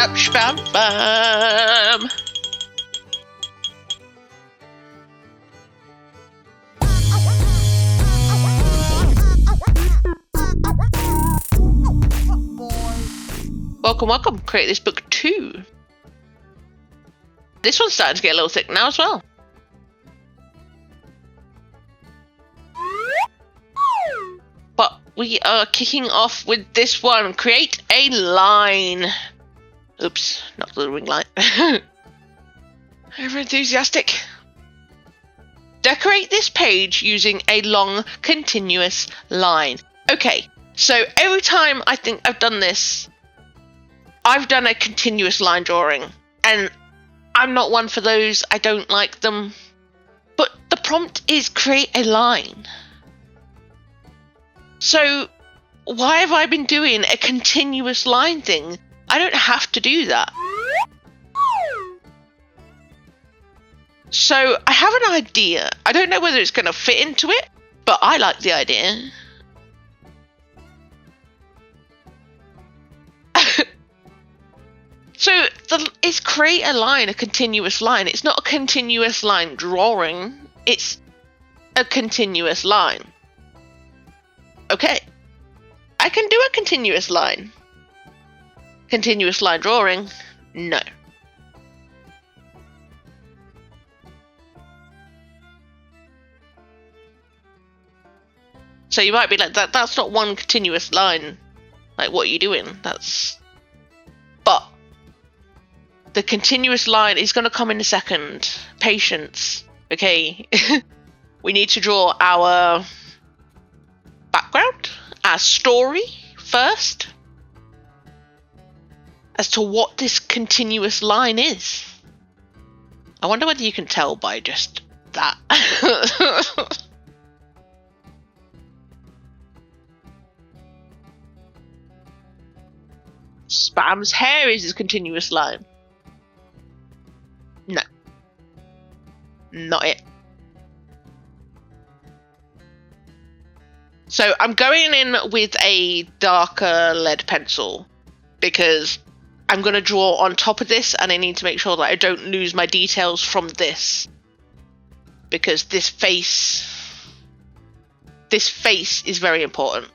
up, spam, spam. Welcome, welcome. Create this book 2. This one's starting to get a little thick now as well. But we are kicking off with this one. Create a line. Oops, not the ring light. Over enthusiastic. Decorate this page using a long, continuous line. Okay, so every time I think I've done this, I've done a continuous line drawing, and I'm not one for those. I don't like them. But the prompt is create a line. So why have I been doing a continuous line thing? I don't have to do that. So I have an idea. I don't know whether it's going to fit into it, but I like the idea. So it's create a line, a continuous line. It's not a continuous line drawing. It's a continuous line. Okay. I can do a continuous line. Continuous line drawing? No. So you might be like, that's not one continuous line. Like, what are you doing? But the continuous line is going to come in a second. Patience. Okay. We need to draw our background, our story first, as to what this continuous line is. I wonder whether you can tell by just that. Spam's hair is his continuous line. No. Not it. So I'm going in with a darker lead pencil because I'm going to draw on top of this, and I need to make sure that I don't lose my details from this. Because this face is very important.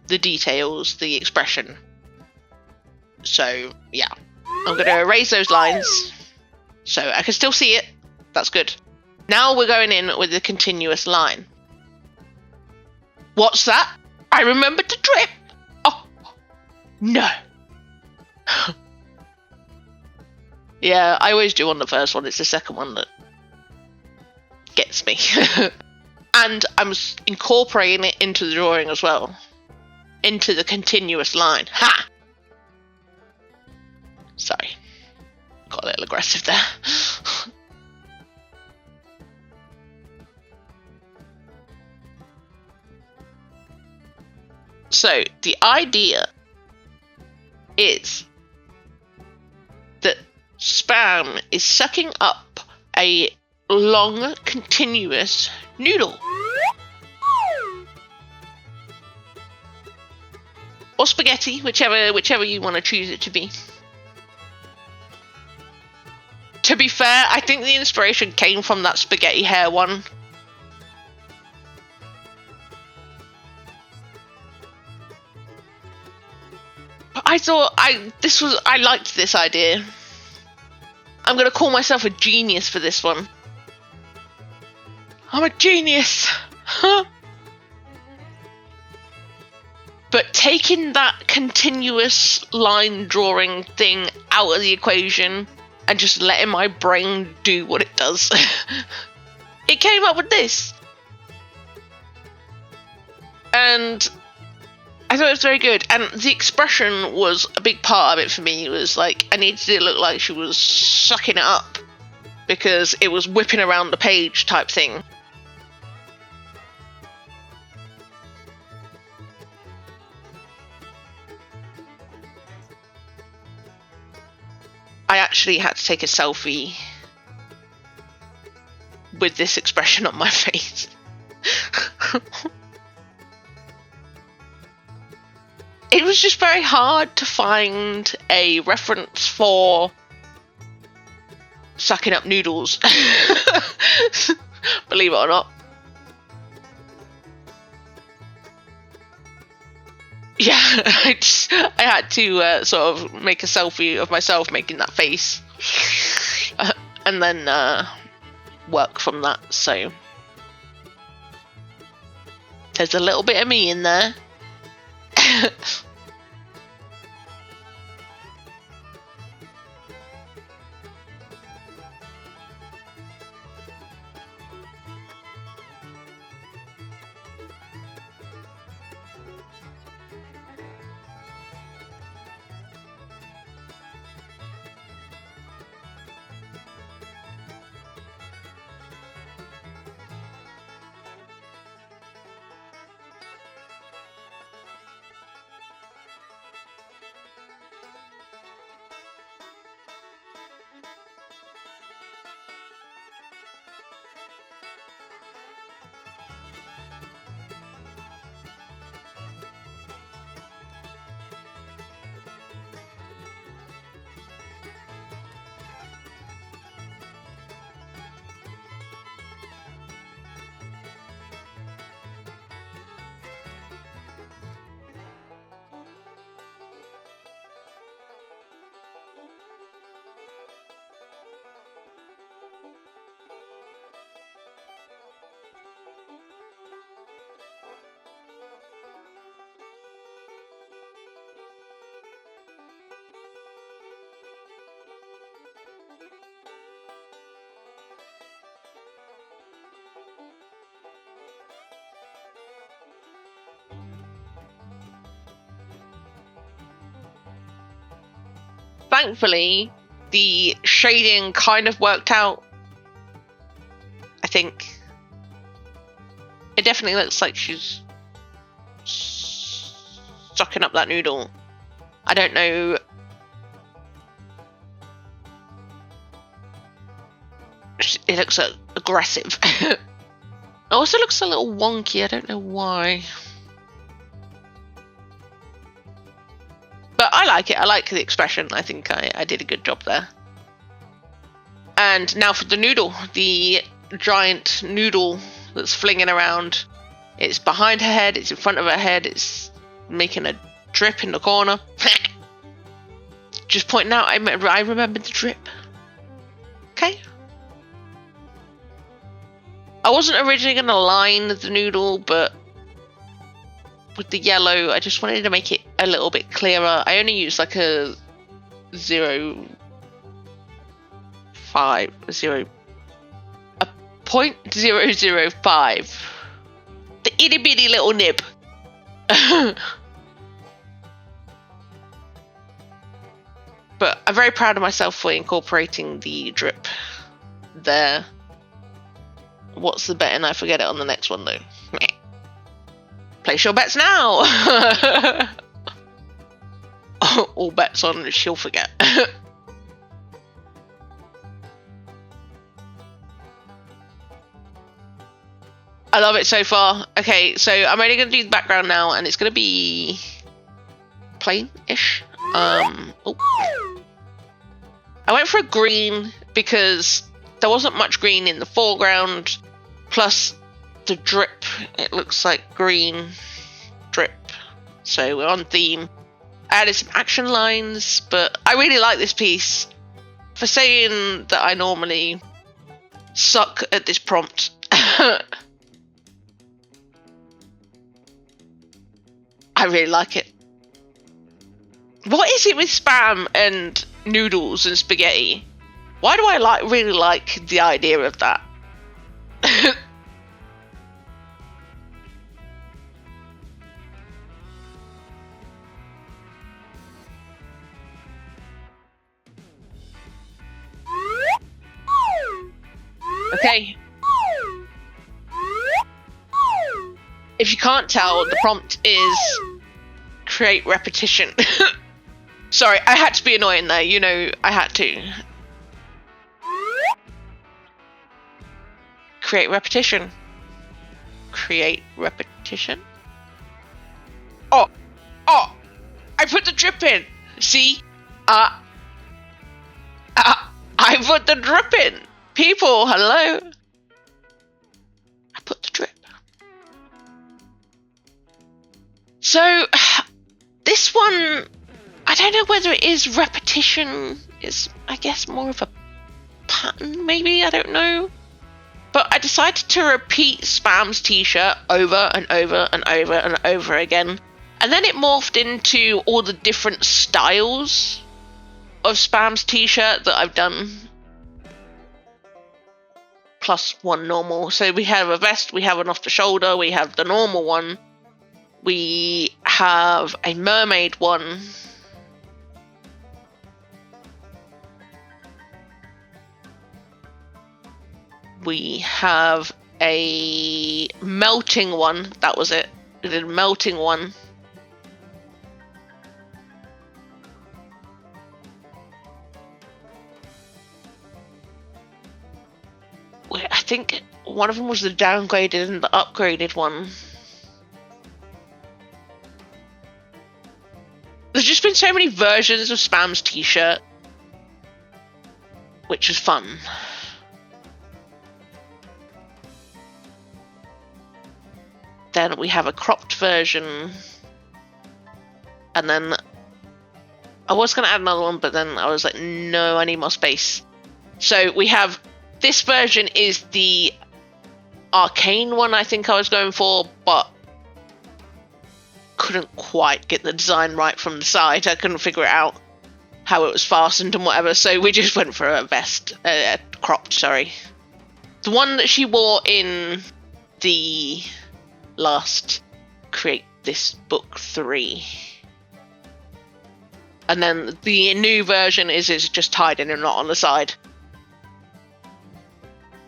The details, the expression. So, yeah. I'm going to erase those lines so I can still see it. That's good. Now we're going in with the continuous line. What's that? I remembered to drip. Oh, no. Yeah, I always do on the first one. It's the second one that gets me. And I'm incorporating it into the drawing as well. Into the continuous line. Ha! Sorry. Got a little aggressive there. So, the idea is that Spam is sucking up a long, continuous noodle. Or spaghetti, whichever you want to choose it to be. To be fair, I think the inspiration came from that spaghetti hair one. I thought I liked this idea. I'm gonna call myself a genius for this one. I'm a genius. But taking that continuous line drawing thing out of the equation and just letting my brain do what it does, it came up with this. And I thought it was very good, and the expression was a big part of it for me. It was like, I needed it to look like she was sucking it up because it was whipping around the page type thing. I actually had to take a selfie with this expression on my face. it was just very hard to find a reference for sucking up noodles. Believe it or not. Yeah, I had to sort of make a selfie of myself making that face, and then work from that. So there's a little bit of me in there. Thankfully, the shading kind of worked out. I think it definitely looks like she's sucking up that noodle. I don't know. It looks aggressive. It also looks a little wonky. I don't know why. But I like it. I like the expression. I think I did a good job there. And now for the noodle. The giant noodle that's flinging around. It's behind her head. It's in front of her head. It's making a drip in the corner. Just pointing out, I remembered the drip. Okay. I wasn't originally going to line the noodle, but with the yellow, I just wanted to make it a little bit clearer. I only used like a 0.005. The itty bitty little nib. But I'm very proud of myself for incorporating the drip there. What's the bet? And I forget it on the next one though. Place your bets now! All bets on she'll forget. I love it so far. Okay, so I'm only going to do the background now, and it's going to be plain-ish. I went for a green because there wasn't much green in the foreground, plus the drip, it looks like green drip, so we're on theme. I added some action lines, but I really like this piece. For saying that I normally suck at this prompt, I really like it. What is it with spam and noodles and spaghetti? Why do I really like the idea of that? Okay. If you can't tell, the prompt is create repetition. Sorry, I had to be annoying there, you know, I had to. Create repetition. Create repetition. Oh! drip in. See? I put the drip in. People, hello. I put the drip. So, this one, I don't know whether it is repetition. It's, I guess, more of a pattern, maybe? I don't know. But I decided to repeat Spam's t-shirt over and over and over and over again. And then it morphed into all the different styles of Spam's t-shirt that I've done. Plus one normal. So we have a vest, we have an off the shoulder, we have the normal one. We have a mermaid one. We have a melting one. That was it. We did a melting one. I think one of them was the downgraded and the upgraded one. There's just been so many versions of Spam's t-shirt, which is fun. Then we have a cropped version, and then I was going to add another one, but then I was like, no, I need more space. So we have, this version is the arcane one I think I was going for, but couldn't quite get the design right from the side. I couldn't figure it out how it was fastened and whatever, so we just went for a vest, cropped, sorry. The one that she wore in the last Create This Book 3. And then the new version is just tied in and not on the side.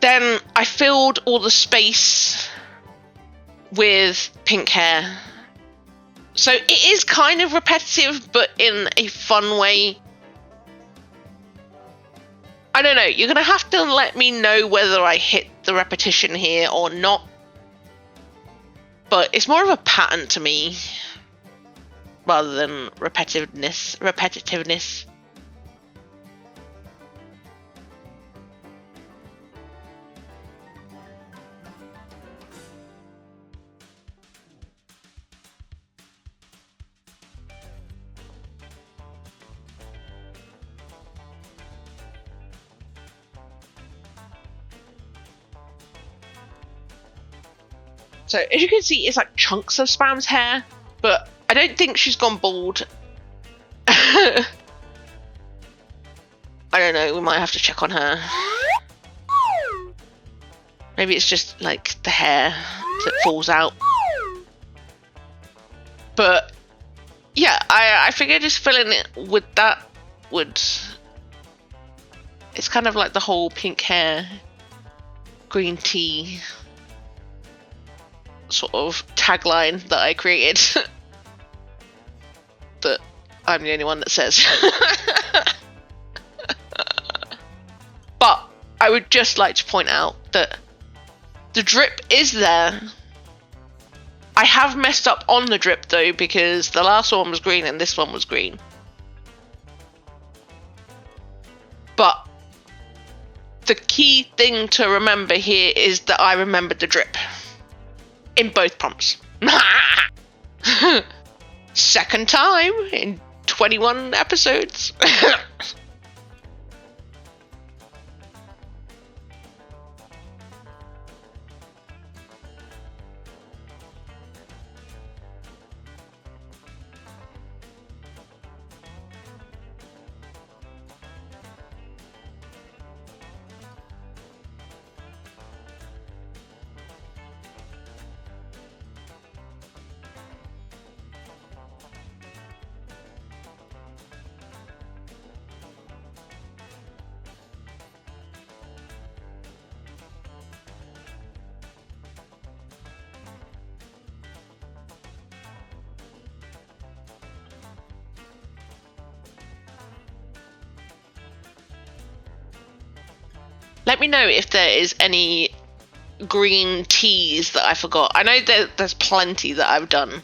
Then I filled all the space with pink hair. So it is kind of repetitive, but in a fun way. I don't know, you're going to have to let me know whether I hit the repetition here or not. But it's more of a pattern to me, rather than repetitiveness. So as you can see, it's like chunks of Spam's hair, but I don't think she's gone bald. I don't know, we might have to check on her. Maybe it's just like the hair that falls out. But yeah, I figured just filling it with that would... It's kind of like the whole pink hair, green tea sort of tagline that I created that I'm the only one that says. But I would just like to point out that the drip is there. I have messed up on the drip though, because the last one was green and this one was green. But the key thing to remember here is that I remembered the drip in both prompts. Second time in 21 episodes. Let me know if there is any green teas that I forgot. I know that there's plenty that I've done.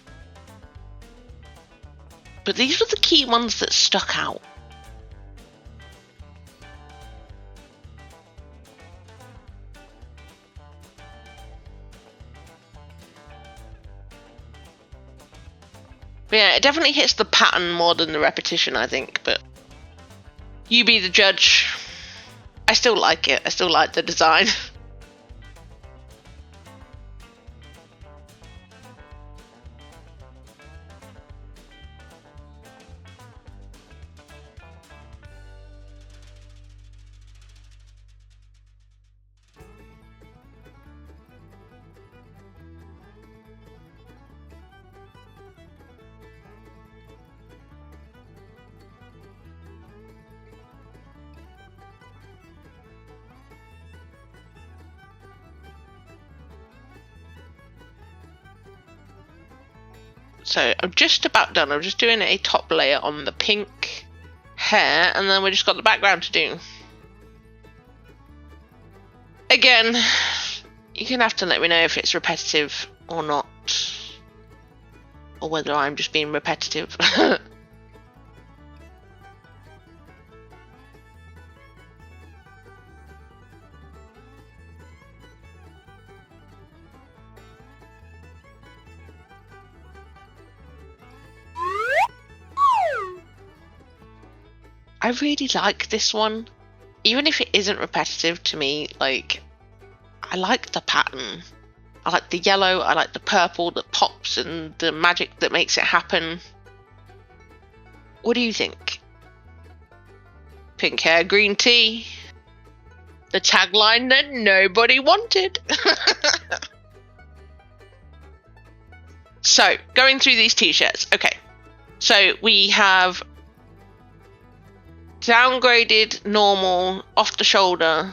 But these were the key ones that stuck out. But yeah, it definitely hits the pattern more than the repetition, I think, but you be the judge. I still like it. I still like the design. So I'm just about done. I'm just doing a top layer on the pink hair, and then we just got the background to do. Again, you're gonna have to let me know if it's repetitive or not, or whether I'm just being repetitive. I really like this one, even if it isn't repetitive to me. Like, I like the pattern. I like the yellow, I like the purple that pops and the magic that makes it happen. What do you think? Pink hair, green tea. The tagline that nobody wanted. So, going through these t-shirts. Okay, so we have downgraded, normal, off the shoulder,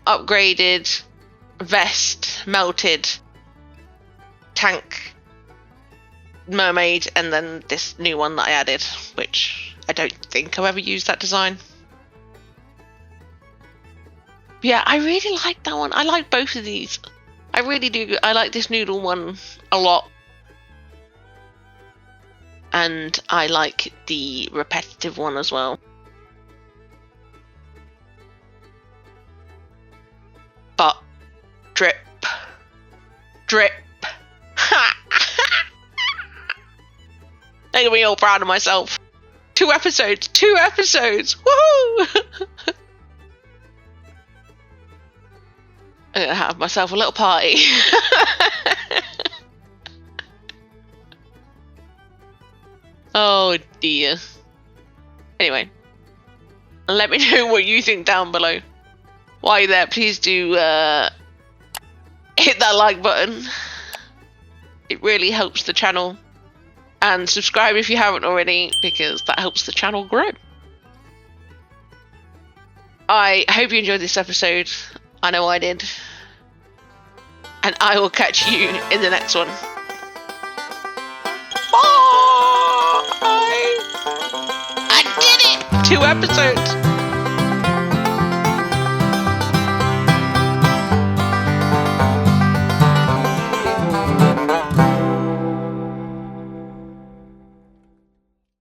upgraded, vest, melted, tank, mermaid, and then this new one that I added, which I don't think I've ever used that design. But yeah, I really like that one. I like both of these. I really do. I like this noodle one a lot. And I like the repetitive one as well. But drip. Drip. Making me all proud of myself. 2 episodes. 2 episodes. Woohoo! I'm gonna have myself a little party. Oh dear. Anyway, let me know what you think down below. While you're there, please do hit that like button. It really helps the channel. And subscribe if you haven't already, because that helps the channel grow. I hope you enjoyed this episode. I know I did. And I will catch you in the next one. Bye! I did it! 2 episodes!